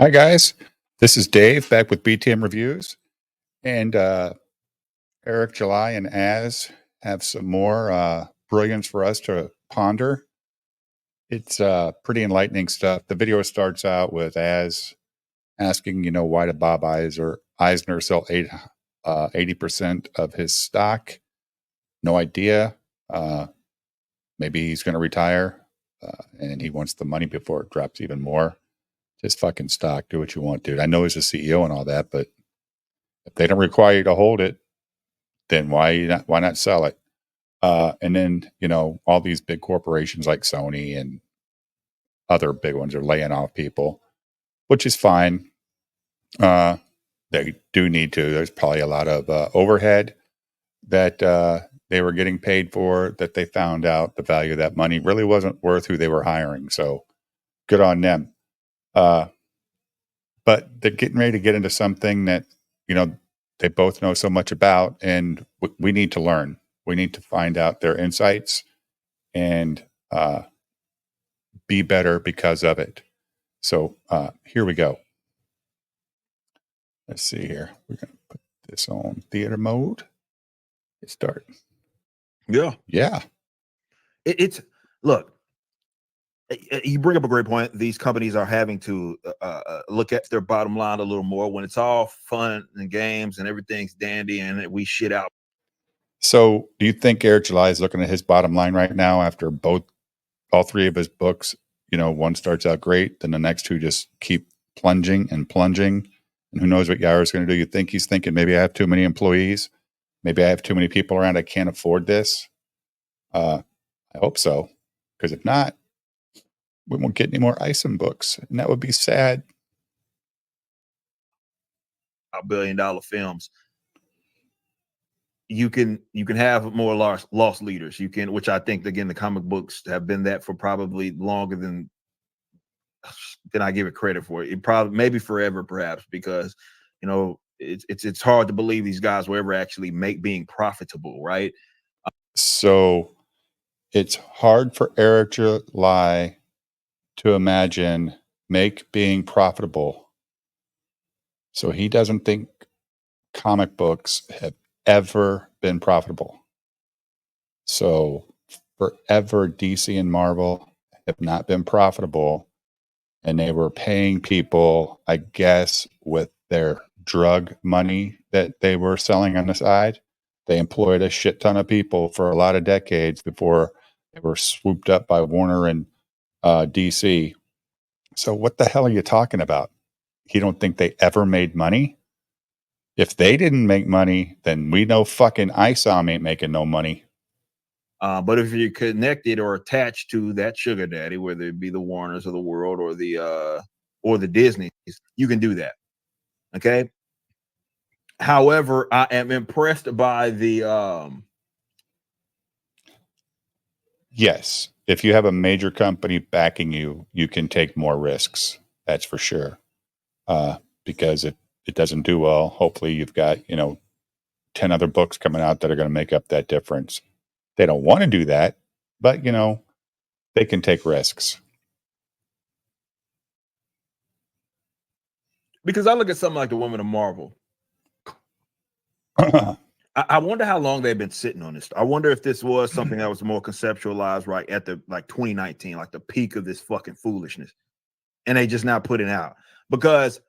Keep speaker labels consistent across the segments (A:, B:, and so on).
A: Hi, guys. This is Dave back with BTM Reviews. And Eric, July, and Az have some more brilliance for us to ponder. It's pretty enlightening stuff. The video starts out with Az asking, why did Bob Eisner sell 80% of his stock? No idea. Maybe he's going to retire and he wants the money before it drops even more. Just fucking stock. Do what you want, dude. I know he's a CEO and all that, but if they don't require you to hold it, then why not sell it? And then all these big corporations like Sony and other big ones are laying off people, which is fine. They do need to. There's probably a lot of overhead that they were getting paid for that they found out the value of that money really wasn't worth who they were hiring. So good on them. But they're getting ready to get into something that you know they both know so much about, and we need to learn. We need to find out their insights and be better because of it. So here we go. Let's see here. We're going to put this on theater mode. Let's start.
B: Yeah.
A: Yeah.
B: It's look, you bring up a great point. These companies are having to look at their bottom line a little more when it's all fun and games and everything's dandy and we shit out.
A: So do you think Eric July is looking at his bottom line right now after all three of his books? One starts out great, then the next two just keep plunging and plunging. And who knows what Yaro's going to do? You think he's thinking maybe I have too many employees? Maybe I have too many people around. I can't afford this. I hope so. Because if not, we won't get any more ISOM books. And that would be sad.
B: $1 billion films. You can have more lost leaders. You can, which I think again the comic books have been that for probably longer than I give it credit for. It probably maybe forever, perhaps, because it's hard to believe these guys will ever actually make being profitable, right?
A: So it's hard for Eric July to imagine make being profitable. So he doesn't think comic books have ever been profitable. So forever DC and Marvel have not been profitable, and they were paying people, I guess, with their drug money that they were selling on the side. They employed a shit ton of people for a lot of decades before they were swooped up by Warner and DC. So what the hell are you talking about? You don't think they ever made money? If they didn't make money, then we know fucking ISOM ain't making no money.
B: But if you're connected or attached to that sugar daddy, whether it be the Warners of the world or the Disneys, you can do that. Okay. However, I am impressed by the
A: Yes, if you have a major company backing you, you can take more risks. That's for sure. Because if it doesn't do well, hopefully you've got 10 other books coming out that are going to make up that difference. They don't want to do that, but they can take risks.
B: Because I look at something like the Women of Marvel. I wonder how long they've been sitting on this. I wonder if this was something that was more conceptualized right at the 2019, like the peak of this fucking foolishness, and they just now put it out. Because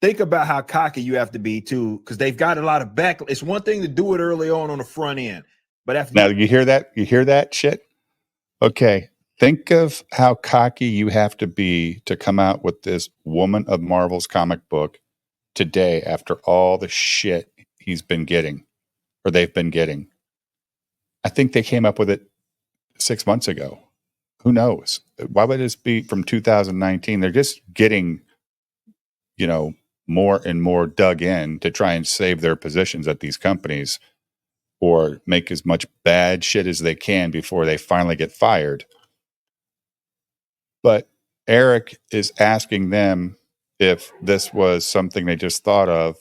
B: think about how cocky you have to be too, because they've got a lot of back. It's one thing to do it early on the front end, but after
A: now you hear that shit. Okay, think of how cocky you have to be to come out with this Woman of Marvel's comic book today after all the shit he's been getting, or they've been getting. I think they came up with it 6 months ago. Who knows? Why would this be from 2019? They're just getting, more and more dug in to try and save their positions at these companies or make as much bad shit as they can before they finally get fired. But Eric is asking them if this was something they just thought of,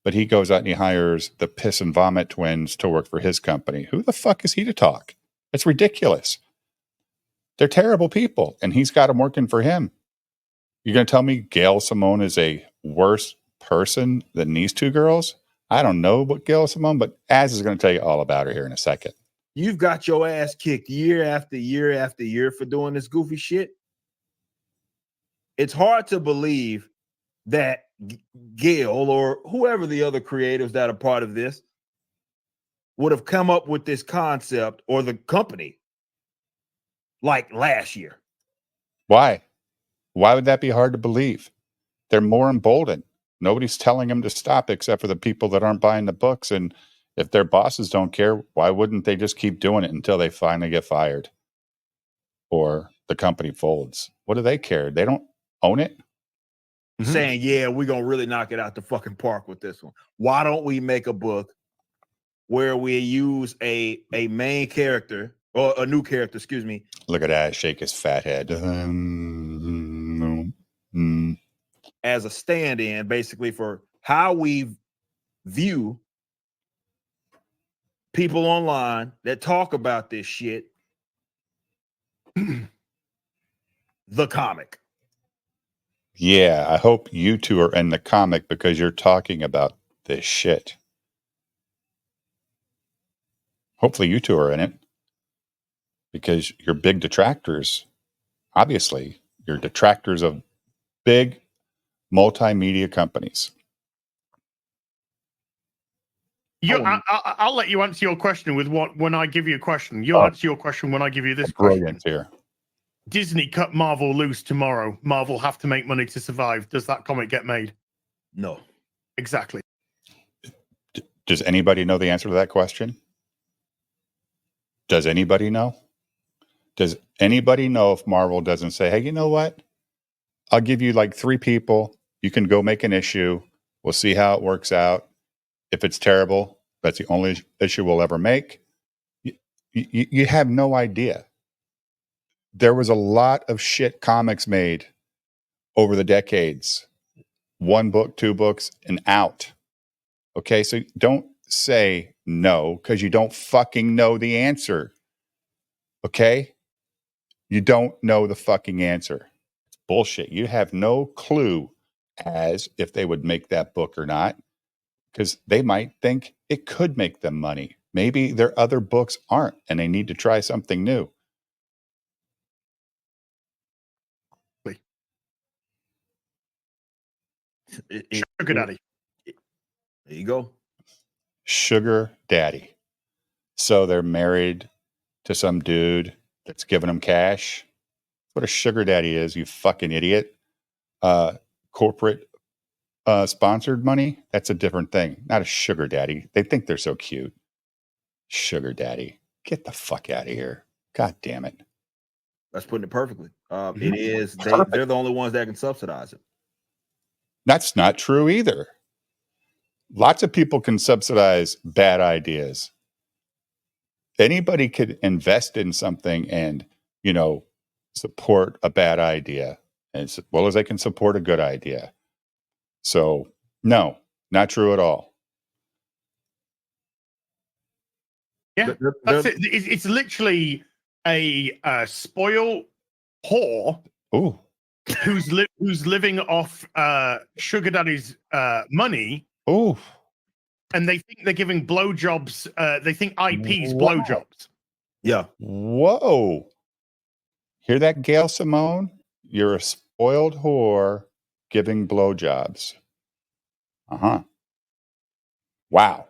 A: but he goes out and he hires the piss and vomit twins to work for his company. Who the fuck is he to talk? It's ridiculous. They're terrible people, and he's got them working for him. You're going to tell me Gail Simone is a worse person than these two girls? I don't know what Gail Simone, but Az is going to tell you all about her here in a second.
B: You've got your ass kicked year after year after year for doing this goofy shit. It's hard to believe that Gail or whoever the other creatives that are part of this would have come up with this concept, or the company, like last year.
A: Why? Why would that be hard to believe? They're more emboldened. Nobody's telling them to stop except for the people that aren't buying the books. And if their bosses don't care, why wouldn't they just keep doing it until they finally get fired or the company folds? What do they care? They don't own it.
B: Saying, yeah, we're going to really knock it out the fucking park with this one. Why don't we make a book where we use a main character, or a new character, excuse me.
A: Look at that, shake his fat head.
B: As a stand-in, basically, for how we view people online that talk about this shit. The comic.
A: Yeah, I hope you two are in the comic because you're talking about this shit. Hopefully you two are in it because you're big detractors. Obviously, you're detractors of big multimedia companies.
C: I'll let you answer your question with when I give you a question. You'll answer your question when I give you this question.
A: Here.
C: Disney cut Marvel loose tomorrow. Marvel have to make money to survive. Does that comic get made?
B: No.
C: Exactly.
A: Does anybody know the answer to that question? Does anybody know? Does anybody know if Marvel doesn't say, hey, you know what? I'll give you like 3 people. You can go make an issue. We'll see how it works out. If it's terrible, that's the only issue we'll ever make. You have no idea. There was a lot of shit comics made over the decades. 1 book, 2 books, and out. Okay, so don't say no because you don't fucking know the answer. Okay? You don't know the fucking answer. It's bullshit. You have no clue as if they would make that book or not because they might think it could make them money. Maybe their other books aren't and they need to try something new.
C: Sugar daddy.
B: There you go.
A: Sugar daddy. So they're married to some dude that's giving them cash. That's what a sugar daddy is, you fucking idiot. Corporate sponsored money, that's a different thing. Not a sugar daddy. They think they're so cute. Sugar daddy. Get the fuck out of here. God damn it.
B: That's putting it perfectly. It is. They're the only ones that can subsidize it.
A: That's not true either. Lots of people can subsidize bad ideas. Anybody could invest in something and, support a bad idea as well as they can support a good idea. So, no, not true at all.
C: Yeah, that's it. It's literally a spoiled whore.
A: Ooh.
C: Who's living off sugar daddy's money.
A: Ooh.
C: And they think they're giving blowjobs. They think IP's blowjobs.
B: Yeah.
A: Whoa. Hear that, Gail Simone? You're a spoiled whore giving blowjobs. Uh-huh. Wow.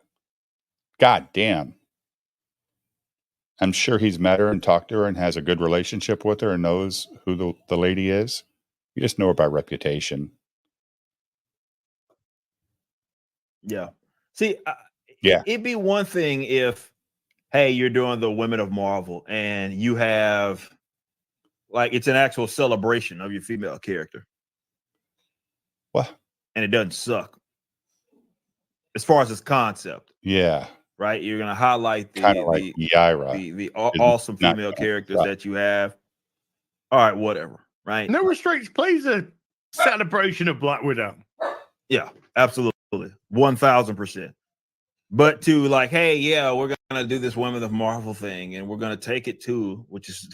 A: God damn. I'm sure he's met her and talked to her and has a good relationship with her and knows who the lady is. You just know her by reputation.
B: Yeah. See,
A: yeah,
B: it'd be one thing if, hey, you're doing the Women of Marvel and you have, like, it's an actual celebration of your female character.
A: What?
B: And it doesn't suck. As far as its concept.
A: Yeah.
B: Right? You're going to highlight
A: kind of like Yaira.
B: The awesome female characters that you have. All right, whatever. Right?
C: No Restraints plays a celebration of Black Widow.
B: Yeah, absolutely. 1000%. But to like, hey, yeah, we're going to do this Women of Marvel thing and we're going to take it to, which is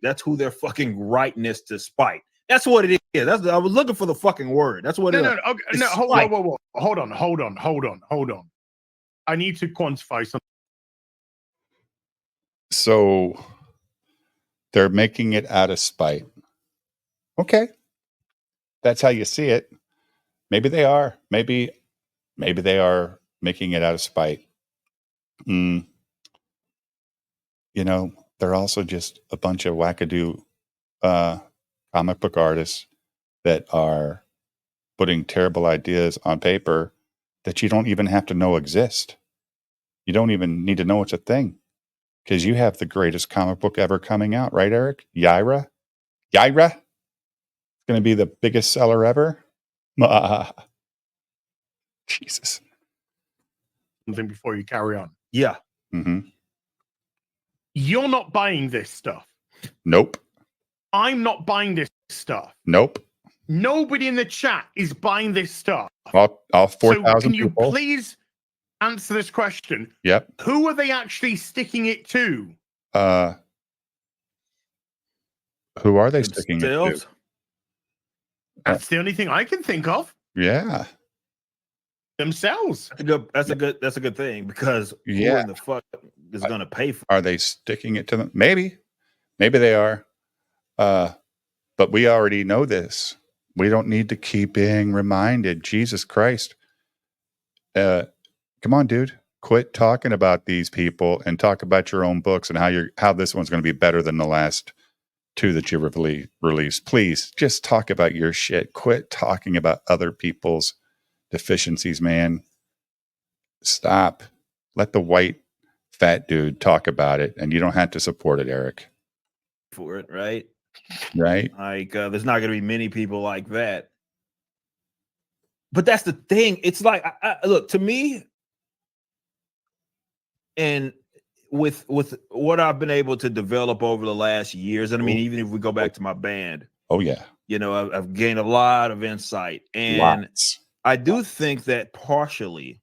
B: that's who their fucking rightness to spite. That's what it is. I was looking for the fucking word. That's what it is.
C: No, okay, no, whoa. Hold on. I need to quantify something.
A: So they're making it out of spite. Okay. That's how you see it. Maybe they are. Maybe they are making it out of spite. You know, they're also just a bunch of wackadoo comic book artists that are putting terrible ideas on paper that you don't even have to know exist. You don't even need to know it's a thing because you have the greatest comic book ever coming out, right, Eric? Yaira? It's going to be the biggest seller ever? Jesus.
C: Something before you carry on.
B: Yeah.
A: Mm-hmm.
C: You're not buying this stuff.
A: Nope.
C: I'm not buying this stuff.
A: Nope.
C: Nobody in the chat is buying this stuff.
A: All 4,000
C: so can you
A: people.
C: please answer this question?
A: Yep.
C: Who are they actually sticking it to?
A: Who are they sticking it to?
C: That's the only thing I can think of.
A: Yeah.
C: Themselves.
B: That's a good thing because who in the fuck is going to pay for it?
A: Are they sticking it to them? Maybe they are. But we already know this. We don't need to keep being reminded. Jesus Christ. Come on, dude. Quit talking about these people and talk about your own books and how this one's going to be better than the last two that you released. Please just talk about your shit. Quit talking about other people's deficiencies, man. Stop. Let the white fat dude talk about it, and you don't have to support it, Eric.
B: For it, right?
A: Right?
B: Like, there's not going to be many people like that. But that's the thing. It's like, look, to me, and with what I've been able to develop over the last years, and I mean, even if we go back to my band,
A: oh yeah,
B: you know, I've gained a lot of insight, and I do think that partially,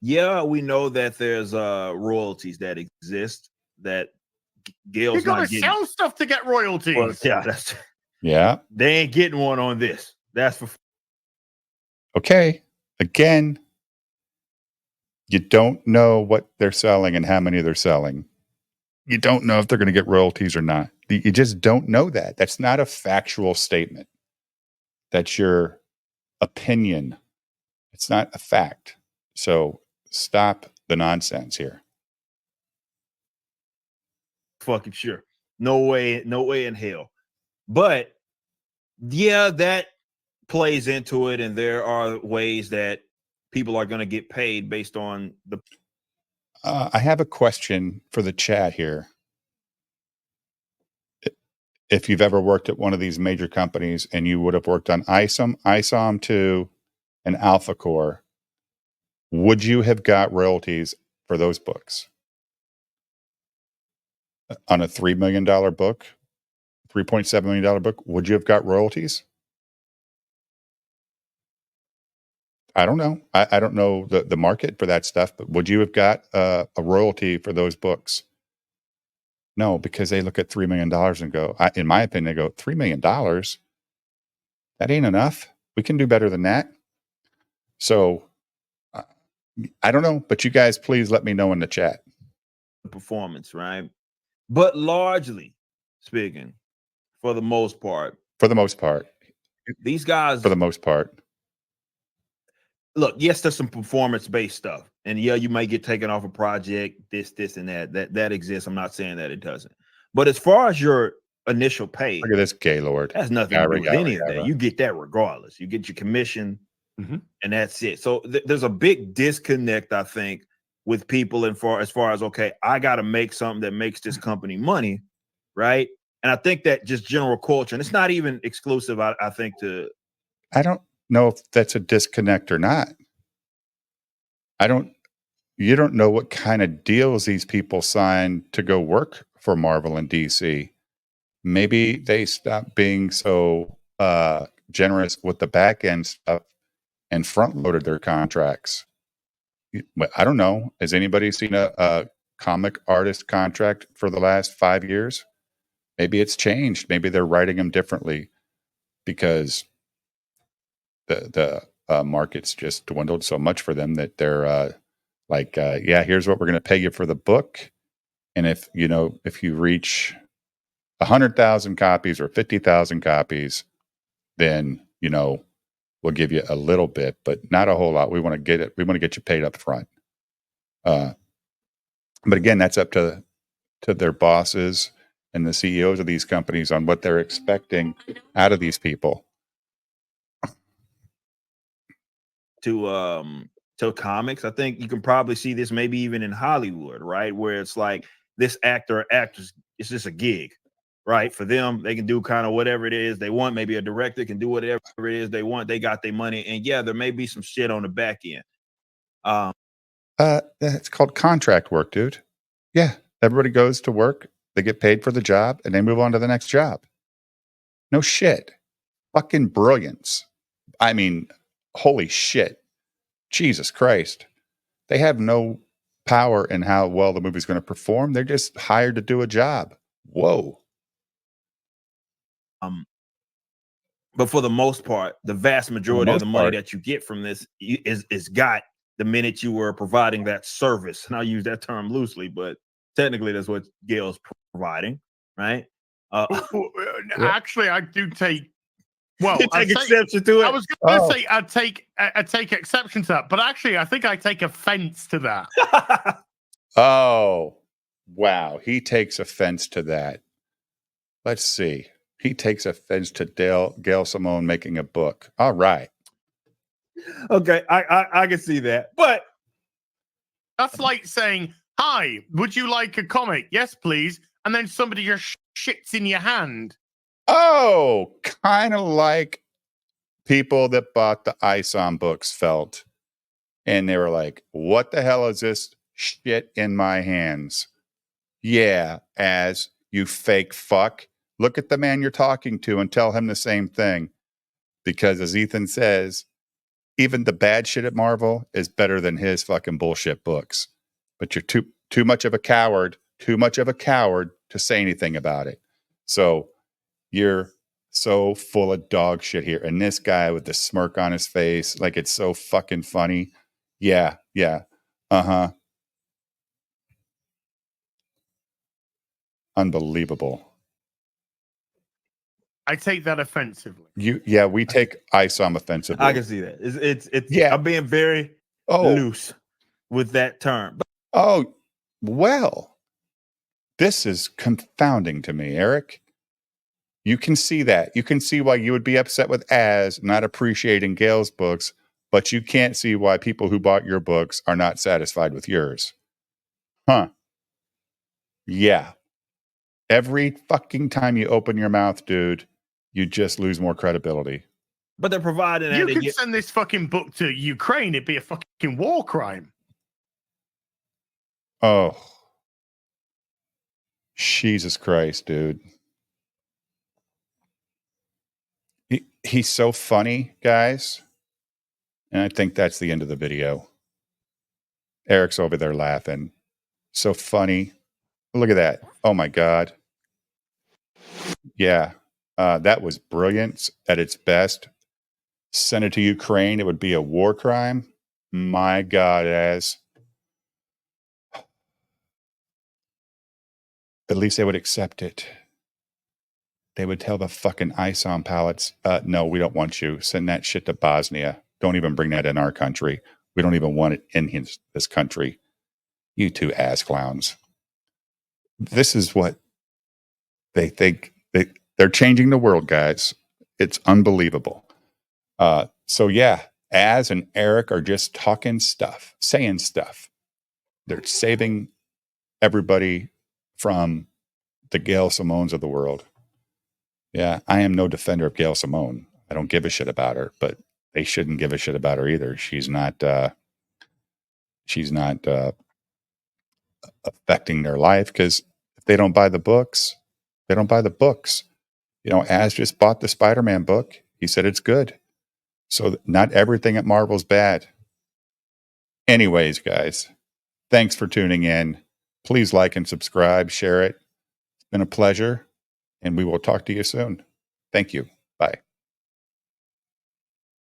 B: yeah, we know that there's royalties that exist that Gail's
C: not getting. You gotta sell stuff to get royalties.
B: Well,
A: yeah,
B: they ain't getting one on this. That's for
A: okay. Again, you don't know what they're selling and how many they're selling. You don't know if they're going to get royalties or not. You just don't know that. That's not a factual statement. That's your opinion. It's not a fact. So stop the nonsense here.
B: Fucking sure. No way in hell. But yeah, that plays into it, and there are ways that people are going to get paid based on the.
A: I have a question for the chat here. If you've ever worked at one of these major companies and you would have worked on ISOM 2, and Alpha Core, would you have got royalties for those books? On a $3 million book, $3.7 million book, would you have got royalties? I don't know. I don't know the market for that stuff, but would you have got a royalty for those books? No, because they look at $3 million and go, in my opinion, they go, $3 million? That ain't enough. We can do better than that. So I don't know, but you guys, please let me know in the chat.
B: Performance, right? But largely speaking, for the most part,
A: these
B: guys,
A: for the most part,
B: look, yes, there's some performance-based stuff, and yeah, you might get taken off a project, this, and that exists. I'm not saying that it doesn't, but as far as your initial pay,
A: look at this Gaylord.
B: That's nothing to do with any of that. You get that regardless. You get your commission, and that's it. So there's a big disconnect, I think, with people as far as okay, I got to make something that makes this company money, right? And I think that just general culture, and it's not even exclusive. I think
A: I don't know if that's a disconnect or not. You don't know what kind of deals these people sign to go work for Marvel and DC. Maybe they stop being so generous with the back end stuff and front loaded their contracts. I don't know. Has anybody seen a comic artist contract for the last 5 years? Maybe it's changed. Maybe they're writing them differently. because the market's just dwindled so much for them that they're yeah, here's what we're going to pay you for the book. And if you reach 100,000 copies or 50,000 copies, then, we'll give you a little bit, but not a whole lot. We want to get it. We want to get you paid up front. But again, that's up to their bosses and the CEOs of these companies on what they're expecting out of these people.
B: To comics, I think you can probably see this maybe even in Hollywood, right? Where it's like this actor or actress, it's just a gig, right? For them, they can do kind of whatever it is they want. Maybe a director can do whatever it is they want. They got their money, and yeah, there may be some shit on the back end.
A: It's called contract work, dude. Yeah, everybody goes to work, they get paid for the job, and they move on to the next job. No shit. Fucking brilliance. I mean, holy shit. Jesus Christ. They have no power in how well the movie's going to perform. They're just hired to do a job. Whoa.
B: But for the most part, the vast majority of the money that you get from this is got the minute you were providing that service. And I'll use that term loosely, but technically that's what Gail's providing, right?
C: Actually, I do take. Well,
B: you take exception to it.
C: I was going to say I take exception to that, but actually, I think I take offense to that.
A: Oh, wow! He takes offense to that. Let's see. He takes offense to Gail Simone making a book. All right.
B: Okay, I can see that, but
C: that's like saying, "Hi, would you like a comic? Yes, please." And then somebody just shits in your hand.
A: Oh, kind of like people that bought the ISOM books felt. And they were like, what the hell is this shit in my hands? Yeah, as you fake fuck. Look at the man you're talking to and tell him the same thing. Because as Ethan says, even the bad shit at Marvel is better than his fucking bullshit books. But you're too much of a coward to say anything about it. So you're so full of dog shit here. And this guy with the smirk on his face, like it's so fucking funny. Yeah. Uh-huh. Unbelievable.
C: I take that offensively.
A: We take ISOM offensively.
B: I can see that. It's I'm being very loose with that term.
A: Oh, well, this is confounding to me, Eric. You can see that. You can see why you would be upset with Az not appreciating Gail's books, but you can't see why people who bought your books are not satisfied with yours. Huh. Yeah. Every fucking time you open your mouth, dude, you just lose more credibility.
B: But they're providing
C: that. You could send this fucking book to Ukraine, it'd be a fucking war crime.
A: Oh. Jesus Christ, dude. He's so funny, guys. And I think that's the end of the video. Eric's over there laughing. So funny. Look at that. Oh my God. Yeah. That was brilliant at its best. Send it to Ukraine. It would be a war crime. My God, at least they would accept it. They would tell the fucking ISOM pallets, no, we don't want you. Send that shit to Bosnia. Don't even bring that in our country. We don't even want it in this country. You two ass clowns. This is what they think. They're changing the world, guys. It's unbelievable. So yeah, Az and Eric are just talking stuff, saying stuff. They're saving everybody from the Gail Simones of the world. Yeah, I am no defender of Gail Simone. I don't give a shit about her, but they shouldn't give a shit about her either. She's not affecting their life, because if they don't buy the books, they don't buy the books. Az just bought the Spider-Man book. He said it's good. So not everything at Marvel's bad. Anyways, guys, thanks for tuning in. Please like and subscribe, share it. It's been a pleasure, and we will talk to you soon. Thank you. Bye.